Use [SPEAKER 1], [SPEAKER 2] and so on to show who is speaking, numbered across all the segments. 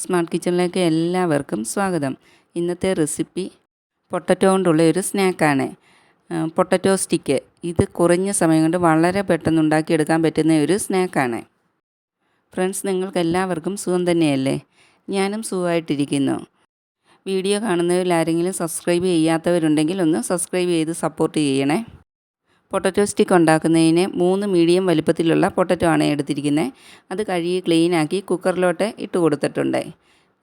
[SPEAKER 1] Smart കിച്ചണിലേക്ക് എല്ലാവർക്കും സ്വാഗതം. ഇന്നത്തെ റെസിപ്പി പൊട്ടറ്റോ കൊണ്ടുള്ള ഒരു സ്നാക്കാണ്. Potato stick. ഇത് കുറഞ്ഞ സമയം കൊണ്ട് വളരെ പെട്ടെന്ന് ഉണ്ടാക്കിയെടുക്കാൻ പറ്റുന്ന ഒരു സ്നാക്കാണ്. ഫ്രണ്ട്സ്, നിങ്ങൾക്ക് എല്ലാവർക്കും സുഖം തന്നെയല്ലേ? ഞാനും സുഖമായിട്ടിരിക്കുന്നു. വീഡിയോ കാണുന്നവരിൽ ആരെങ്കിലും സബ്സ്ക്രൈബ് ചെയ്യാത്തവരുണ്ടെങ്കിൽ ഒന്ന് സബ്സ്ക്രൈബ് ചെയ്ത് സപ്പോർട്ട് ചെയ്യണേ. പൊട്ടറ്റോ സ്റ്റിക്ക് ഉണ്ടാക്കുന്നതിന് 3 മീഡിയം വലിപ്പത്തിലുള്ള പൊട്ടറ്റോ ആണ് എടുത്തിരിക്കുന്നത്. അത് കഴുകി ക്ലീനാക്കി കുക്കറിലോട്ട് ഇട്ട് കൊടുത്തിട്ടുണ്ട്.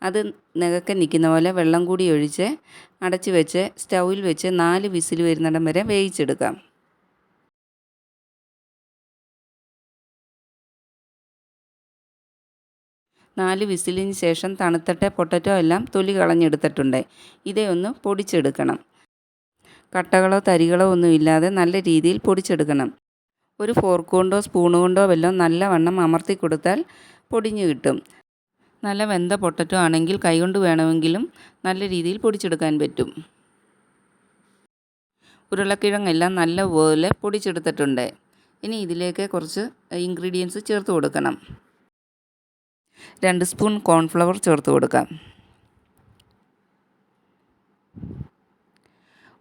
[SPEAKER 1] അത് നികക്കെ നിൽക്കുന്ന പോലെ വെള്ളം കൂടി ഒഴിച്ച് അടച്ച് വെച്ച് സ്റ്റൗവിൽ വെച്ച് 4 വിസിൽ വരുന്നിടം വരെ വേവിച്ചെടുക്കാം. നാല് വിസിലിന് ശേഷം തണുത്തിട്ട് പൊട്ടറ്റോ എല്ലാം തൊലി കളഞ്ഞെടുത്തിട്ടുണ്ട്. ഇതേ ഒന്ന് പൊടിച്ചെടുക്കണം. കട്ടകളോ തരികളോ ഒന്നും ഇല്ലാതെ നല്ല രീതിയിൽ പൊടിച്ചെടുക്കണം. ഒരു ഫോർക്ക് കൊണ്ടോ സ്പൂൺ കൊണ്ടോ വല്ലതും നല്ലവണ്ണം അമർത്തി കൊടുത്താൽ പൊടിഞ്ഞു കിട്ടും. നല്ല വെന്ത പൊട്ടറ്റോ ആണെങ്കിൽ കൈകൊണ്ട് വേണമെങ്കിലും നല്ല രീതിയിൽ പൊടിച്ചെടുക്കാൻ പറ്റും. ഉരുളക്കിഴങ്ങെല്ലാം നല്ലപോലെ പൊടിച്ചെടുത്തിട്ടുണ്ട്. ഇനി ഇതിലേക്ക് കുറച്ച് ഇൻഗ്രീഡിയൻസ് ചേർത്ത് കൊടുക്കണം. 2 സ്പൂൺ കോൺഫ്ലവർ ചേർത്ത് കൊടുക്കാം.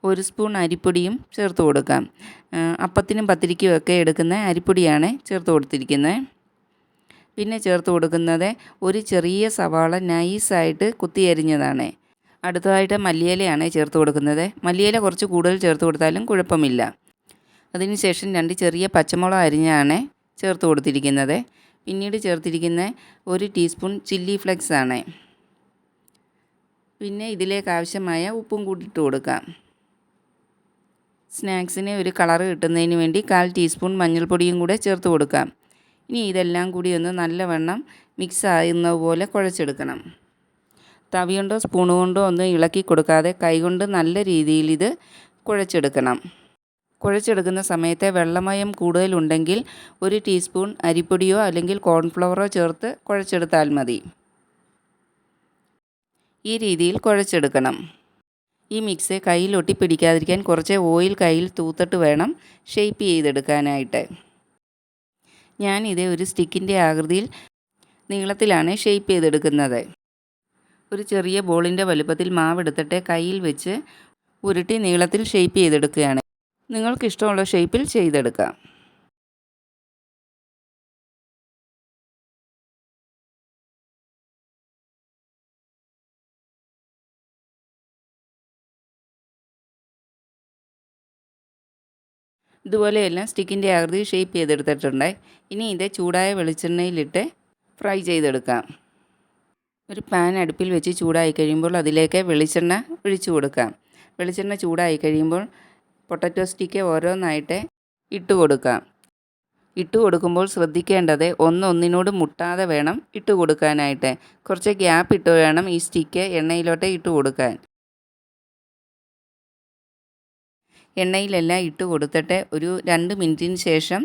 [SPEAKER 1] 1 സ്പൂൺ അരിപ്പൊടിയും ചേർത്ത് കൊടുക്കാം. അപ്പത്തിനും പത്തിരിക്കും ഒക്കെ എടുക്കുന്ന അരിപ്പൊടിയാണ് ചേർത്ത് കൊടുത്തിരിക്കുന്നത്. പിന്നെ ചേർത്ത് കൊടുക്കുന്നത് ഒരു ചെറിയ സവാള നൈസായിട്ട് കുത്തിയരിഞ്ഞതാണ്. അടുത്തതായിട്ട് മല്ലിയിലയാണ് ചേർത്ത് കൊടുക്കുന്നത്. മല്ലിയില കുറച്ച് കൂടുതൽ ചേർത്ത് കൊടുത്താലും കുഴപ്പമില്ല. അതിനുശേഷം 2 ചെറിയ പച്ചമുളക് അരിഞ്ഞാണ് ചേർത്ത് കൊടുത്തിരിക്കുന്നത്. പിന്നീട് ചേർത്തിരിക്കുന്ന 1 ടീസ്പൂൺ ചില്ലി ഫ്ലെക്സ് ആണ്. പിന്നെ ഇതിലേക്ക് ആവശ്യമായ ഉപ്പും കൂടി ഇട്ട് കൊടുക്കാം. സ്നാക്സിന് ഒരു കളർ കിട്ടുന്നതിന് വേണ്ടി 1/4 ടീസ്പൂൺ മഞ്ഞൾപ്പൊടിയും കൂടെ ചേർത്ത് കൊടുക്കാം. ഇനി ഇതെല്ലാം കൂടി ഒന്ന് നല്ലവണ്ണം മിക്സ് ആകുന്ന പോലെ കുഴച്ചെടുക്കണം. തവി കൊണ്ടോ സ്പൂൺ കൊണ്ടോ ഒന്നും ഇളക്കി കൊടുക്കാതെ കൈകൊണ്ട് നല്ല രീതിയിൽ ഇത് കുഴച്ചെടുക്കണം. കുഴച്ചെടുക്കുന്ന സമയത്ത് വെള്ളമയം കൂടുതലുണ്ടെങ്കിൽ 1 ടീസ്പൂൺ അരിപ്പൊടിയോ അല്ലെങ്കിൽ കോൺഫ്ലവറോ ചേർത്ത് കുഴച്ചെടുത്താൽ മതി. ഈ രീതിയിൽ കുഴച്ചെടുക്കണം. ഈ മിക്സ് കയ്യിൽ ഒട്ടി പിടിക്കാതിരിക്കാൻ കുറച്ച് ഓയിൽ കയ്യിൽ തൂത്തിട്ട് വേണം ഷേപ്പ് ചെയ്തെടുക്കാനായിട്ട്. ഞാനിത് ഒരു സ്റ്റിക്കിൻ്റെ ആകൃതിയിൽ നീളത്തിലാണ് ഷേപ്പ് ചെയ്തെടുക്കുന്നത്. ഒരു ചെറിയ ബോളിൻ്റെ വലുപ്പത്തിൽ മാവെടുത്തിട്ട് കയ്യിൽ വെച്ച് ഉരുട്ടി നീളത്തിൽ ഷേപ്പ് ചെയ്തെടുക്കുകയാണ്. നിങ്ങൾക്കിഷ്ടമുള്ള ഷേപ്പിൽ ചെയ്തെടുക്കാം. ഇതുപോലെയെല്ലാം സ്റ്റിക്കിൻ്റെ ആകൃതി ഷേപ്പ് ചെയ്തെടുത്തിട്ടുണ്ട്. ഇനി ഇത് ചൂടായ വെളിച്ചെണ്ണയിലിട്ട് ഫ്രൈ ചെയ്തെടുക്കാം. ഒരു പാൻ അടുപ്പിൽ വെച്ച് ചൂടായി കഴിയുമ്പോൾ അതിലേക്ക് വെളിച്ചെണ്ണ ഒഴിച്ചു കൊടുക്കാം. വെളിച്ചെണ്ണ ചൂടായി കഴിയുമ്പോൾ പൊട്ടറ്റോ സ്റ്റിക്ക് ഓരോന്നായിട്ട് ഇട്ട് കൊടുക്കാം. ഇട്ട് കൊടുക്കുമ്പോൾ ശ്രദ്ധിക്കേണ്ടത് ഒന്നൊന്നിനോട് മുട്ടാതെ വേണം ഇട്ട് കൊടുക്കാനായിട്ട്. കുറച്ച് ഗ്യാപ്പ് ഇട്ട് വേണം ഈ സ്റ്റിക്ക് എണ്ണയിലോട്ട് ഇട്ട് കൊടുക്കാൻ. എണ്ണയിലെല്ലാം ഇട്ട് കൊടുത്തിട്ട് ഒരു 2 മിനിറ്റിന് ശേഷം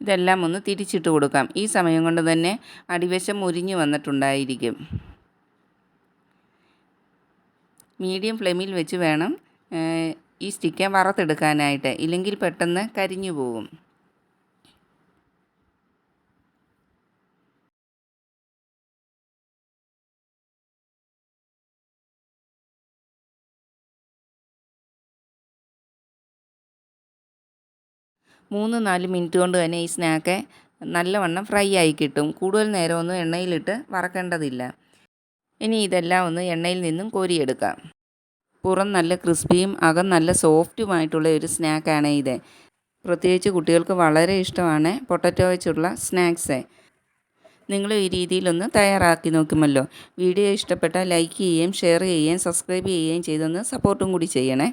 [SPEAKER 1] ഇതെല്ലാം ഒന്ന് തിരിച്ചിട്ട് കൊടുക്കാം. ഈ സമയം കൊണ്ട് തന്നെ അടിവശം മുരിഞ്ഞു വന്നിട്ടുണ്ടായിരിക്കും. മീഡിയം ഫ്ലെയിമിൽ വെച്ച് വേണം ഈ സ്റ്റിക്ക് വറുത്തെടുക്കാനായിട്ട്, ഇല്ലെങ്കിൽ പെട്ടെന്ന് കരിഞ്ഞു പോകും. മൂന്ന് 4 മിനിറ്റ് കൊണ്ട് തന്നെ ഈ സ്നാക്ക് നല്ലവണ്ണം ഫ്രൈ ആയി കിട്ടും. കൂടുതൽ നേരമൊന്നും എണ്ണയിലിട്ട് വറക്കേണ്ടതില്ല. ഇനി ഇതെല്ലാം ഒന്ന് എണ്ണയിൽ നിന്നും കോരിയെടുക്കാം. പുറം നല്ല ക്രിസ്പിയും അകം നല്ല സോഫ്റ്റുമായിട്ടുള്ള ഒരു സ്നാക്കാണ് ഇത്. പ്രത്യേകിച്ച് കുട്ടികൾക്ക് വളരെ ഇഷ്ടമാണ് പൊട്ടറ്റോ വെച്ചുള്ള സ്നാക്സ്. നിങ്ങൾ ഈ രീതിയിലൊന്ന് തയ്യാറാക്കി നോക്കുമല്ലോ. വീഡിയോ ഇഷ്ടപ്പെട്ടാൽ ലൈക്ക് ചെയ്യുകയും ഷെയർ ചെയ്യുകയും സബ്സ്ക്രൈബ് ചെയ്യുകയും ചെയ്തൊന്ന് സപ്പോർട്ടും കൂടി ചെയ്യണേ.